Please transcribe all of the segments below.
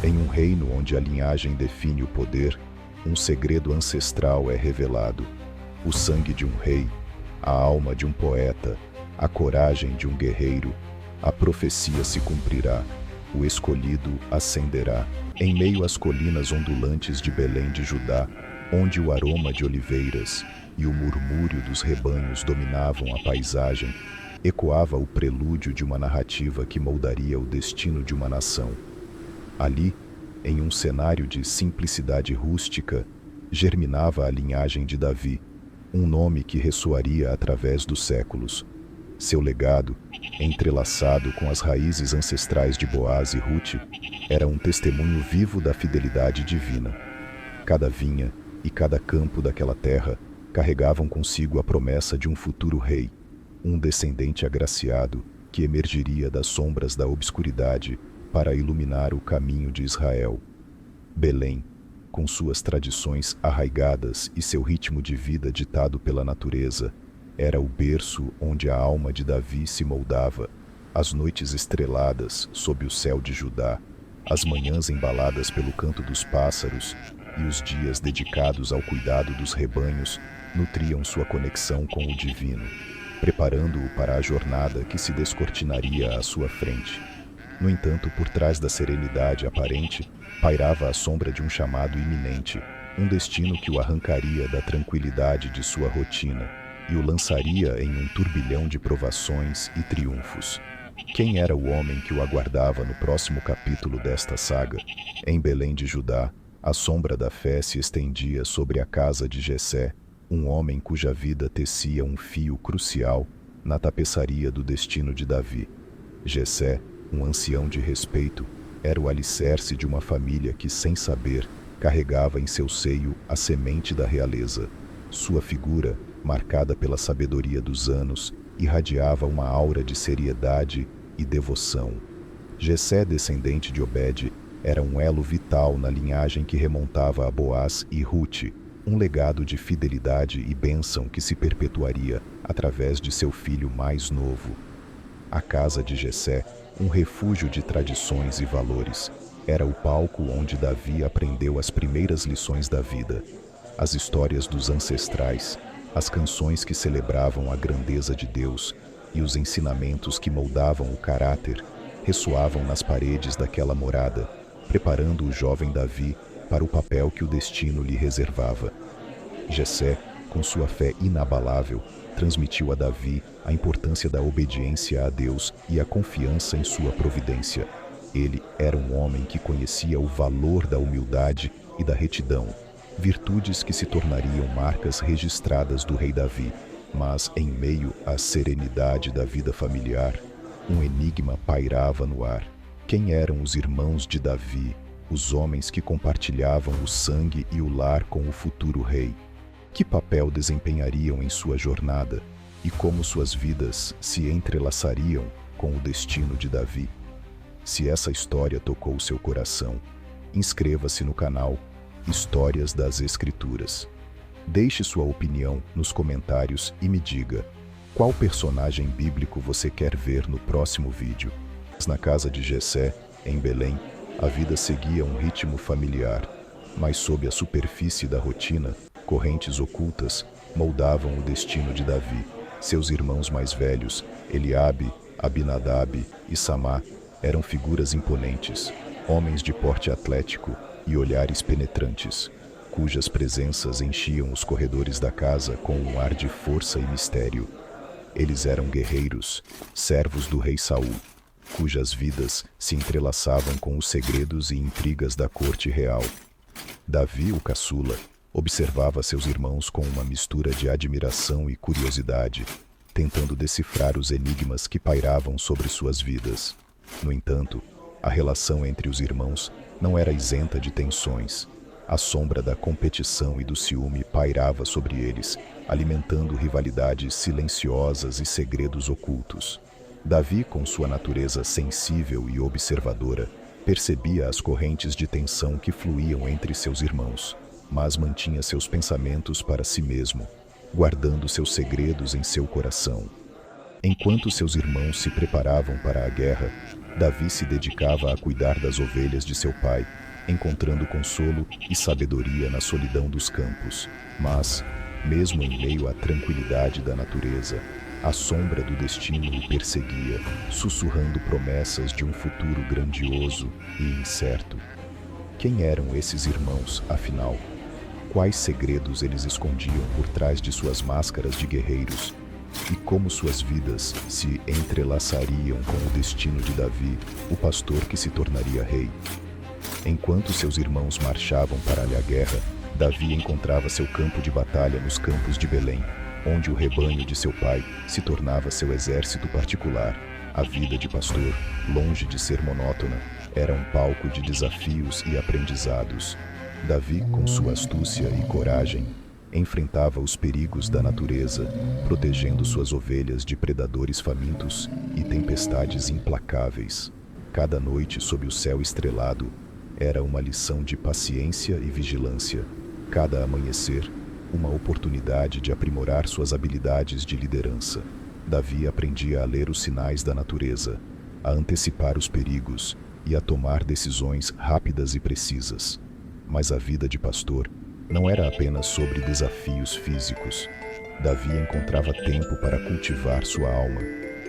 Em um reino onde a linhagem define o poder, um segredo ancestral é revelado. O sangue de um rei, a alma de um poeta, a coragem de um guerreiro. A profecia se cumprirá, o escolhido ascenderá. Em meio às colinas ondulantes de Belém de Judá, onde o aroma de oliveiras e o murmúrio dos rebanhos dominavam a paisagem, ecoava o prelúdio de uma narrativa que moldaria o destino de uma nação. Ali, em um cenário de simplicidade rústica, germinava a linhagem de Davi, um nome que ressoaria através dos séculos. Seu legado, entrelaçado com as raízes ancestrais de Boaz e Rute, era um testemunho vivo da fidelidade divina. Cada vinha e cada campo daquela terra carregavam consigo a promessa de um futuro rei, um descendente agraciado que emergiria das sombras da obscuridade para iluminar o caminho de Israel. Belém, com suas tradições arraigadas e seu ritmo de vida ditado pela natureza, era o berço onde a alma de Davi se moldava, as noites estreladas sob o céu de Judá, as manhãs embaladas pelo canto dos pássaros e os dias dedicados ao cuidado dos rebanhos nutriam sua conexão com o divino, preparando-o para a jornada que se descortinaria à sua frente. No entanto, por trás da serenidade aparente, pairava a sombra de um chamado iminente, um destino que o arrancaria da tranquilidade de sua rotina e o lançaria em um turbilhão de provações e triunfos. Quem era o homem que o aguardava no próximo capítulo desta saga? Em Belém de Judá, a sombra da fé se estendia sobre a casa de Jessé, um homem cuja vida tecia um fio crucial na tapeçaria do destino de Davi. Jessé, um ancião de respeito, era o alicerce de uma família que, sem saber, carregava em seu seio a semente da realeza. Sua figura, marcada pela sabedoria dos anos, irradiava uma aura de seriedade e devoção. Jessé, descendente de Obed, era um elo vital na linhagem que remontava a Boaz e Rute, um legado de fidelidade e bênção que se perpetuaria através de seu filho mais novo. A casa de Jessé, um refúgio de tradições e valores, era o palco onde Davi aprendeu as primeiras lições da vida. As histórias dos ancestrais, as canções que celebravam a grandeza de Deus e os ensinamentos que moldavam o caráter ressoavam nas paredes daquela morada, preparando o jovem Davi para o papel que o destino lhe reservava. Jessé, com sua fé inabalável, transmitiu a Davi a importância da obediência a Deus e a confiança em sua providência. Ele era um homem que conhecia o valor da humildade e da retidão, virtudes que se tornariam marcas registradas do rei Davi. Mas, em meio à serenidade da vida familiar, um enigma pairava no ar. Quem eram os irmãos de Davi, os homens que compartilhavam o sangue e o lar com o futuro rei? Que papel desempenhariam em sua jornada e como suas vidas se entrelaçariam com o destino de Davi? Se essa história tocou seu coração, inscreva-se no canal Histórias das Escrituras. Deixe sua opinião nos comentários e me diga qual personagem bíblico você quer ver no próximo vídeo. Na casa de Jessé, em Belém, a vida seguia um ritmo familiar, mas sob a superfície da rotina, correntes ocultas moldavam o destino de Davi. Seus irmãos mais velhos, Eliabe, Abinadab e Samá, eram figuras imponentes, homens de porte atlético e olhares penetrantes, cujas presenças enchiam os corredores da casa com um ar de força e mistério. Eles eram guerreiros, servos do rei Saul, cujas vidas se entrelaçavam com os segredos e intrigas da corte real. Davi, o caçula, observava seus irmãos com uma mistura de admiração e curiosidade, tentando decifrar os enigmas que pairavam sobre suas vidas. No entanto, a relação entre os irmãos não era isenta de tensões. A sombra da competição e do ciúme pairava sobre eles, alimentando rivalidades silenciosas e segredos ocultos. Davi, com sua natureza sensível e observadora, percebia as correntes de tensão que fluíam entre seus irmãos, mas mantinha seus pensamentos para si mesmo, guardando seus segredos em seu coração. Enquanto seus irmãos se preparavam para a guerra, Davi se dedicava a cuidar das ovelhas de seu pai, encontrando consolo e sabedoria na solidão dos campos. Mas, mesmo em meio à tranquilidade da natureza, a sombra do destino o perseguia, sussurrando promessas de um futuro grandioso e incerto. Quem eram esses irmãos, afinal? Quais segredos eles escondiam por trás de suas máscaras de guerreiros? E como suas vidas se entrelaçariam com o destino de Davi, o pastor que se tornaria rei? Enquanto seus irmãos marchavam para a guerra, Davi encontrava seu campo de batalha nos campos de Belém, onde o rebanho de seu pai se tornava seu exército particular. A vida de pastor, longe de ser monótona, era um palco de desafios e aprendizados. Davi, com sua astúcia e coragem, enfrentava os perigos da natureza, protegendo suas ovelhas de predadores famintos e tempestades implacáveis. Cada noite sob o céu estrelado era uma lição de paciência e vigilância. Cada amanhecer, uma oportunidade de aprimorar suas habilidades de liderança. Davi aprendia a ler os sinais da natureza, a antecipar os perigos e a tomar decisões rápidas e precisas. Mas a vida de pastor não era apenas sobre desafios físicos. Davi encontrava tempo para cultivar sua alma,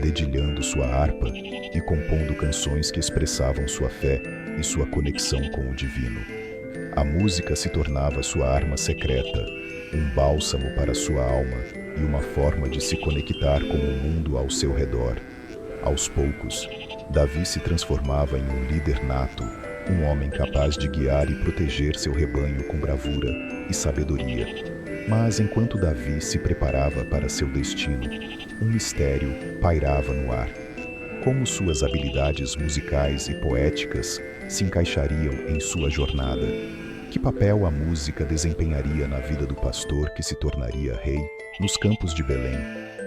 dedilhando sua harpa e compondo canções que expressavam sua fé e sua conexão com o divino. A música se tornava sua arma secreta, um bálsamo para sua alma e uma forma de se conectar com o mundo ao seu redor. Aos poucos, Davi se transformava em um líder nato, um homem capaz de guiar e proteger seu rebanho com bravura e sabedoria. Mas enquanto Davi se preparava para seu destino, um mistério pairava no ar. Como suas habilidades musicais e poéticas se encaixariam em sua jornada? Que papel a música desempenharia na vida do pastor que se tornaria rei? Nos campos de Belém,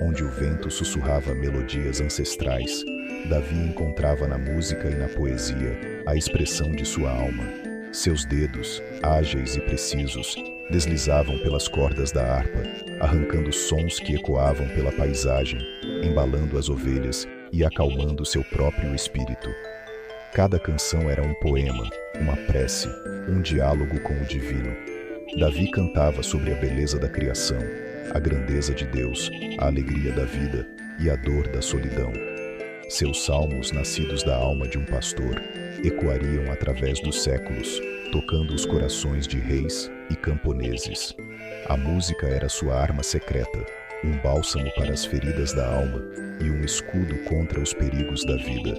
onde o vento sussurrava melodias ancestrais, Davi encontrava na música e na poesia a expressão de sua alma. Seus dedos, ágeis e precisos, deslizavam pelas cordas da harpa, arrancando sons que ecoavam pela paisagem, embalando as ovelhas e acalmando seu próprio espírito. Cada canção era um poema, uma prece, um diálogo com o divino. Davi cantava sobre a beleza da criação, a grandeza de Deus, a alegria da vida e a dor da solidão. Seus salmos, nascidos da alma de um pastor, ecoariam através dos séculos, tocando os corações de reis e camponeses. A música era sua arma secreta, um bálsamo para as feridas da alma e um escudo contra os perigos da vida.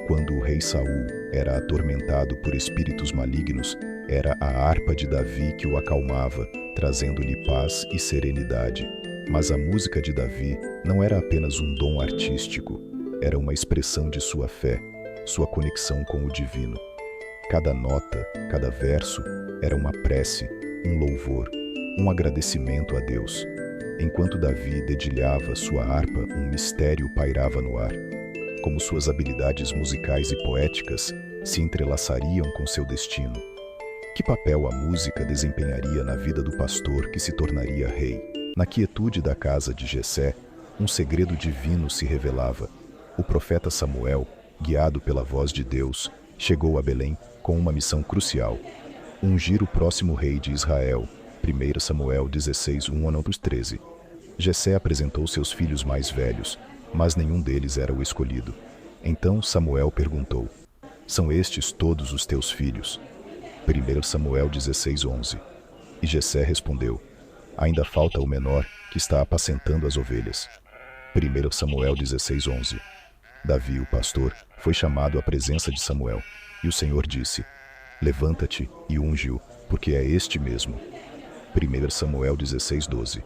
Quando o rei Saul era atormentado por espíritos malignos, era a harpa de Davi que o acalmava, trazendo-lhe paz e serenidade. Mas a música de Davi não era apenas um dom artístico, era uma expressão de sua fé, sua conexão com o divino. Cada nota, cada verso era uma prece, um louvor, um agradecimento a Deus. Enquanto Davi dedilhava sua harpa, um mistério pairava no ar. Como suas habilidades musicais e poéticas se entrelaçariam com seu destino. Que papel a música desempenharia na vida do pastor que se tornaria rei? Na quietude da casa de Jessé, um segredo divino se revelava. O profeta Samuel, guiado pela voz de Deus, chegou a Belém com uma missão crucial: ungir o próximo rei de Israel. 1 Samuel 16, 1-13. Jessé apresentou seus filhos mais velhos, mas nenhum deles era o escolhido. Então Samuel perguntou: são estes todos os teus filhos? 1 Samuel 16, 11. E Jessé respondeu: ainda falta o menor, que está apacentando as ovelhas. 1 Samuel 16, 11. Davi, o pastor, foi chamado à presença de Samuel, e o Senhor disse: levanta-te e unge-o, porque é este mesmo. 1 Samuel 16, 12.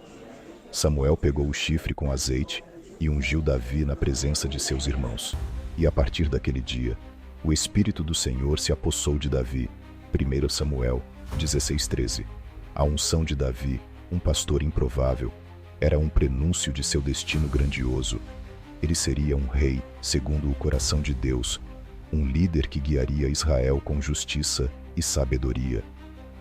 Samuel pegou o chifre com azeite e ungiu Davi na presença de seus irmãos. E a partir daquele dia, o Espírito do Senhor se apossou de Davi. 1 Samuel 16, 13. A unção de Davi, um pastor improvável, era um prenúncio de seu destino grandioso. Ele seria um rei, segundo o coração de Deus, um líder que guiaria Israel com justiça e sabedoria.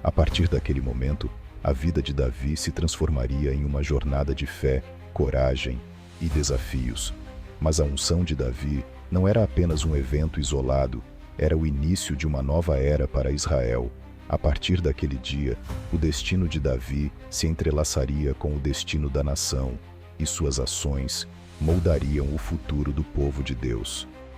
A partir daquele momento, a vida de Davi se transformaria em uma jornada de fé, coragem e desafios. Mas a unção de Davi Não era apenas um evento isolado, era o início de uma nova era para Israel. A partir daquele dia, o destino de Davi se entrelaçaria com o destino da nação, e suas ações moldariam o futuro do povo de Deus.